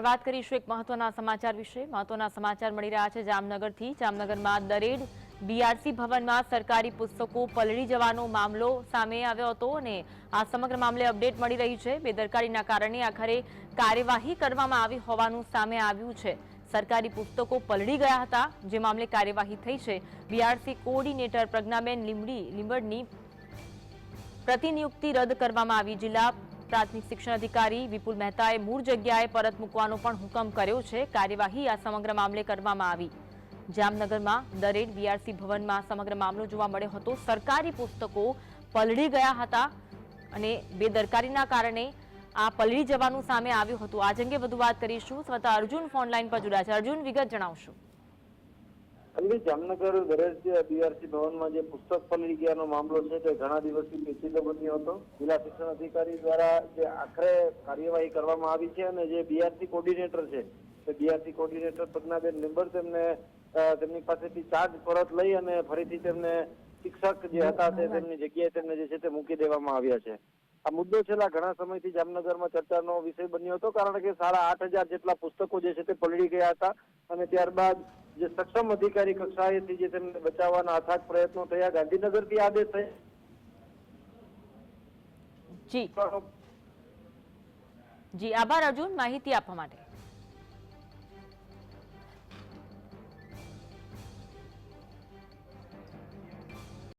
વાત કરીશું એક મહત્વના સમાચાર વિશે। મહત્વના સમાચાર મળી રહ્યા છે જામનગરથી। જામનગરમાં દરેડ બીઆરસી ભવનમાં સરકારી પુસ્તકો પલળી જવાનો મામલો સામે આવ્યો હતો અને આ સમગ્ર મામલે અપડેટ મળી રહી છે। બેદરકારીના કારણે આખરે કાર્યવાહી કરવામાં આવી હોવાનું સામે આવ્યું છે। સરકારી પુસ્તકો પલળી ગયા હતા, જે મામલે કાર્યવાહી થઈ છે। બીઆરસી કોઓર્ડિનેટર પ્રજ્ઞાબેન લીંબડની પ્રતિનિયુક્તિ રદ કરવામાં આવી। જિલ્લા પ્રાથમિક શિક્ષણ અધિકારી વિપુલ મહેતાએ મૂળ જગ્યાએ પરત મૂકવાનો પણ હુકમ કર્યો છે। કાર્યવાહી આ સમગ્ર મામલે કરવામાં આવી। જામનગરમાં દરેડ બીઆરસી ભવનમાં સમગ્ર મામલો જોવા મળ્યો હતો। સરકારી પુસ્તકો પલળી ગયા હતા અને બેદરકારીના કારણે આ પલળી જવાનું સામે આવ્યું હતું। આજ અંગે વધુ વાત કરીશું। સ્વતઃ અર્જુન ફોનલાઈન પર જોડાયા છે। અર્જુન, વિગત જણાવશો। જામનગર દરેડ બીઆરસી ભવનમાં જે પુસ્તક પલળી ગયાનો મામલો છે તે ઘણા દિવસથી પેચીદો બન્યો હતો। જિલ્લા શિક્ષણ અધિકારી દ્વારા જે આખરે કાર્યવાહી કરવામાં આવી છે અને જે બીઆરસી કોઓર્ડિનેટર છે તે બીઆરસી કોઓર્ડિનેટર પ્રજ્ઞાબેન લીંબડ તેમની પાસેથી ચાર્જ પરત લઈ અને ફરીથી તેમને શિક્ષક જે હતા તેમની જગ્યાએ તેમને જે છે તે મૂકી દેવામાં આવ્યા છે। આ મુદ્દો છેલ્લા ઘણા સમયથી જામનગરમાં ચર્ચાનો વિષય બન્યો હતો, કારણ કે 8,500 જેટલા પુસ્તકો જે છે તે પલળી ગયા હતા અને ત્યારબાદ જે સક્ષમ અધિકારી કક્ષાએથી જે તેમને બચાવવાના અથાગ પ્રયત્નો થયા। ગાંધીનગરથી આદેશ થયા। જી, આભાર અર્જુન, માહિતી આપવા માટે।